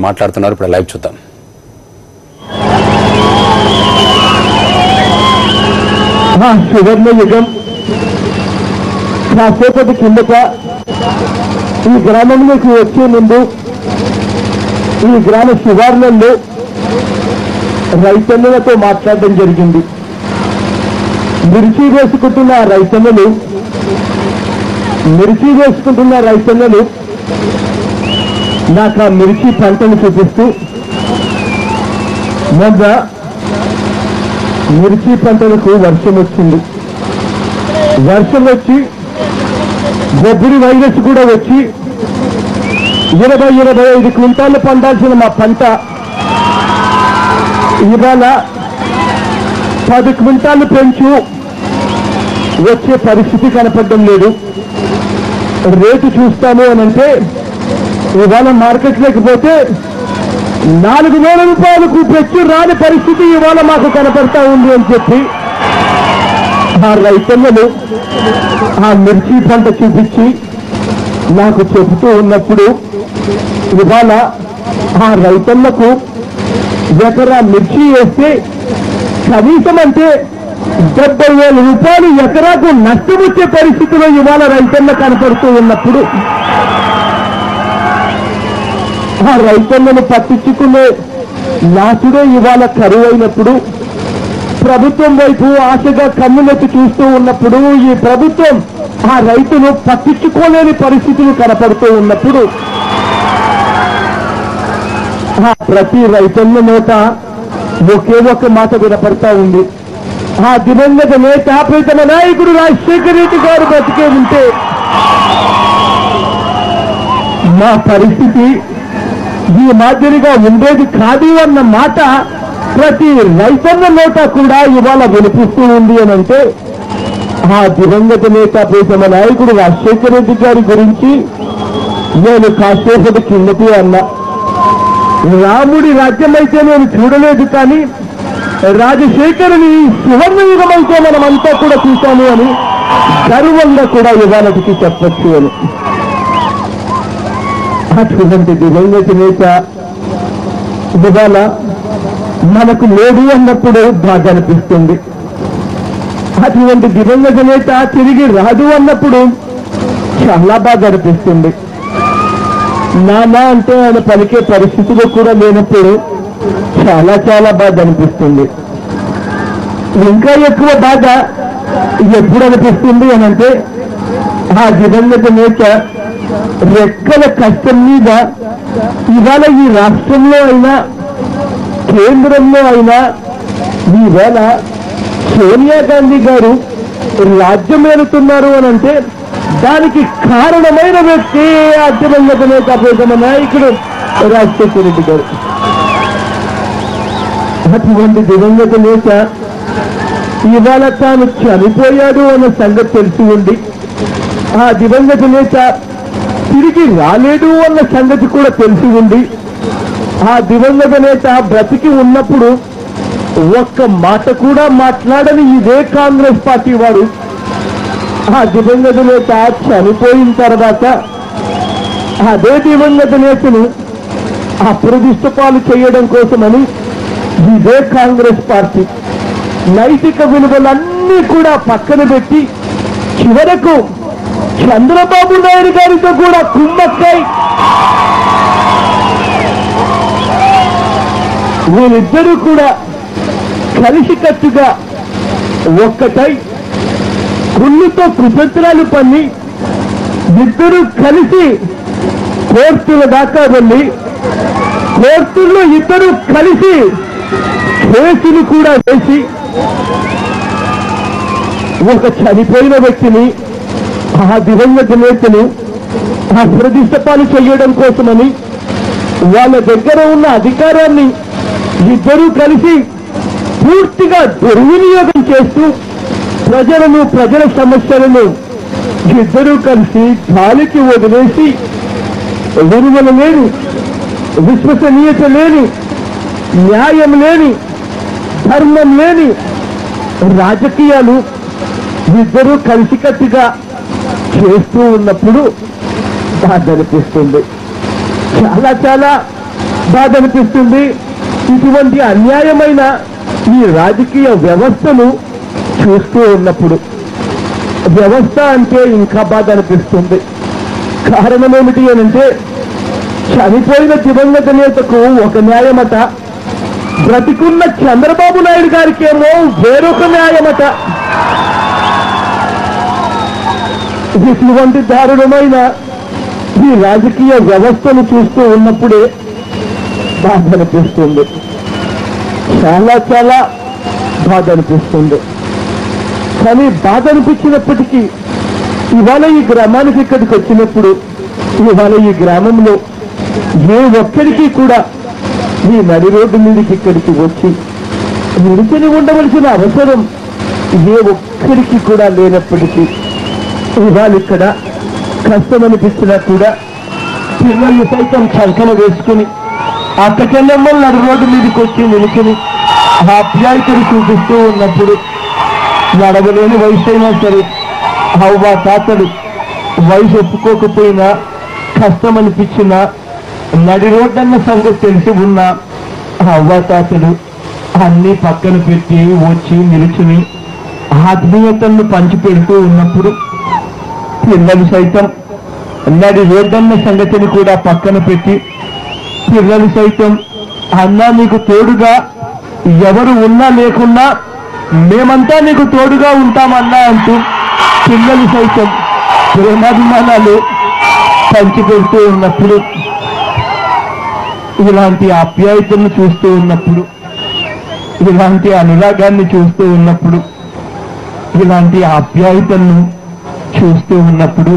మాట్లాడుతున్నారు. ఇప్పుడు లైవ్ చూద్దాం. సువర్ణ యుగం కాసేపటి కిందట ఈ గ్రామంలోకి వచ్చే ముందు ఈ గ్రామ శివార్లలో రైతన్నలతో మాట్లాడడం జరిగింది. మిర్చి వేసుకుంటున్న రైతన్నలు నాకు ఆ మిర్చి పంటను చూపిస్తూ మొన్న మిర్చి పంటలకు వర్షం వచ్చింది. వర్షం వచ్చి బొబ్బిలి వైరస్ కూడా వచ్చి 20-25 క్వింటాలు పండాల్సిన మా పంట ఇవాళ 10 క్వింటాలు పెంచు వచ్చే పరిస్థితి కనపడడం లేదు. రేటు చూస్తాము అనంటే ఇవాళ మార్కెట్ లేకపోతే 4,000 రూపాయలకు పెంచి రాని పరిస్థితి ఇవాళ మాకు కనపడతా ఉంది అని చెప్పి ఆ రైతన్నలు ఆ మిర్చి పంట చూపించి నాకు చెబుతూ ఉన్నప్పుడు ఇవాళ ఆ రైతన్నకు ఎకరా మిర్చి వేస్తే కనీసం అంటే 70,000 రూపాయలు ఎకరాకు నష్టం వచ్చే పరిస్థితిలో ఇవాళ రైతన్న కనపడుతూ ఉన్నప్పుడు ఆ రైతన్నను పట్టించుకునే నాసుడే ఇవాళ కరువు అయినప్పుడు ప్రభుత్వం వైపు ఆశగా కన్నులెత్తి చూస్తూ ఉన్నప్పుడు ఈ ప్రభుత్వం ఆ రైతును పట్టించుకోలేని పరిస్థితులు కనపడుతూ ఉన్నప్పుడు ప్రతి రైతన్న నోట ఒకే ఒక మాట వినపడతా ఉంది. ఆ దివంగత నేత ప్రీతమ నాయకుడు రాజశేఖర రెడ్డి గారు బతికే ఉంటే మా పరిస్థితి ఈ మాదిరిగా ఉండేది కాదు అన్న మాట ప్రతి రైతన్న నోట కూడా ఇవాళ వినిపిస్తూ ఉంది అని అంటే ఆ దివంగత నేత ప్రీతమ నాయకుడు రాజశేఖర రెడ్డి గారి గురించి నేను కాసేపటి కిందటి అన్నా. రాముడి రాజ్యం అయితే నేను చూడలేదు, కానీ రాజశేఖరుని సువర్ణయుగం అయితే మనమంతా కూడా చూశాము అని గర్వంగా కూడా ఇవాళకి చెప్పచ్చు అని. అటువంటి దివంగత నేత ఇవాళ మనకు లేడు అన్నప్పుడు బాగా అనిపిస్తుంది. అటువంటి దివంగత నేత తిరిగి రాదు అన్నప్పుడు చాలా బాగా అనిపిస్తుంది. నానా అంటే ఆయన పలికే పరిస్థితులు కూడా లేనప్పుడు చాలా చాలా బాగా అనిపిస్తుంది. ఇంకా ఎక్కువ బాగా ఎప్పుడు అనిపిస్తుంది అని అంటే ఆ దివంగత నేత రెక్కల కష్టం మీద ఇవాళ ఈ రాష్ట్రంలో అయినా కేంద్రంలో అయినా ఈవేళ సోనియా గాంధీ గారు రాజ్యం ఏలుతున్నారు అని అంటే దానికి కారణమైన వ్యక్తి ఆ దివంగత నేత ప్రీతమ నాయకుడు రాజశేఖర రెడ్డి గారు. అటువంటి దివంగత నేత ఇవాళ తాను చనిపోయాడు అన్న సంగతి తెలిసి ఉండి ఆ దివంగత నేత తిరిగి రాలేడు అన్న సంగతి కూడా తెలిసి ఉండి ఆ దివంగత నేత బ్రతికి ఉన్నప్పుడు ఒక్క మాట కూడా మాట్లాడని ఇదే కాంగ్రెస్ పార్టీ వారు ఆ దివంగత నేత చనిపోయిన తర్వాత అదే దివంగత నేతను అప్రదిష్ట పాలు చేయడం కోసమని ఇదే కాంగ్రెస్ పార్టీ నైతిక విలువలన్నీ కూడా పక్కన పెట్టి చివరకు చంద్రబాబు నాయుడు గారితో కూడా కుమ్మక్కై వీళ్ళిద్దరూ కూడా కలిసికట్టుగా ఒక్కటై కుళ్ళుతో కుతంత్రాలు పన్ని ఇద్దరు కలిసి కోర్టుల దాకా వెళ్ళి కోర్టుల్లో ఇద్దరు కలిసి కేసులు కూడా వేసి ఒక చనిపోయిన వ్యక్తిని ఆ దివంగత నేతను అప్రదిష్టపాలు చేయడం కోసమని వాళ్ళ దగ్గర ఉన్న అధికారాన్ని ఇద్దరూ కలిసి పూర్తిగా దుర్వినియోగం చేస్తూ ప్రజల సమస్యలను ఇద్దరూ కలిసి గాలికి వదిలేసి విలువలు లేని, విశ్వసనీయత లేని, న్యాయం లేని, ధర్మం లేని రాజకీయాలు ఇద్దరూ కలిసికట్టుగా చేస్తూ ఉన్నప్పుడు బాధ అనిపిస్తుంది. చాలా చాలా బాధ అనిపిస్తుంది. ఇటువంటి అన్యాయమైన ఈ రాజకీయ వ్యవస్థను చూస్తూ ఉన్నప్పుడు వ్యవస్థ అంటే ఇంకా బాధ అనిపిస్తుంది. కారణం ఏమిటి అనంటే చనిపోయిన దివంగత నేతకు ఒక న్యాయమట, బ్రతికున్న చంద్రబాబు నాయుడు గారికేమో వేరొక న్యాయమట. ఇటువంటి దారుణమైన ఈ రాజకీయ వ్యవస్థను చూస్తూ ఉన్నప్పుడే బాధ అనిపిస్తుంది. చాలా చాలా బాధ అనిపిస్తుంది. కానీ బాధ అనిపించినప్పటికీ ఇవాళ ఈ గ్రామానికి ఇక్కడికి వచ్చినప్పుడు ఇవాళ ఈ గ్రామంలో ఏ ఒక్కడికి కూడా ఈ నడి రోడ్డు మీదకి ఇక్కడికి వచ్చి నిలిచిని ఉండవలసిన అవసరం ఏ ఒక్కడికి కూడా లేనప్పటికీ ఇవాళ ఇక్కడ కష్టం అనిపిస్తున్నా కూడా పిల్లల్ని సైతం చంకన వేసుకుని అక్కచెల్లెమ్మలు నడి రోడ్డు మీదకి వచ్చి నిలిచిని ఆప్యాయతను చూపిస్తూ ఉన్నప్పుడు నడవలేని వయసు అయినా సరే అవ్వ తాతలు వయసు ఒప్పుకోకపోయినా కష్టం అనిపించిన నడి రోడ్డన్న సంగతి తెలిసి ఉన్న అవ్వ తాతలు అన్ని పక్కన పెట్టి వచ్చి నిలుచుని ఆత్మీయతను పంచిపెడుతూ ఉన్నప్పుడు పిల్లలు సైతం నడి రోడ్డన్న సంగతిని కూడా పక్కన పెట్టి పిల్లలు సైతం అన్నా నీకు తోడుగా ఎవరు ఉన్నా లేకున్నా మేమంతా నీకు తోడుగా ఉంటామన్నా అంటూ పిల్లలు సైతం ప్రేమాభిమానాలు పంచిపెడుతూ ఉన్నప్పుడు ఇలాంటి ఆప్యాయతను చూస్తూ ఉన్నప్పుడు ఇలాంటి అనురాగాన్ని చూస్తూ ఉన్నప్పుడు ఇలాంటి ఆప్యాయతను చూస్తూ ఉన్నప్పుడు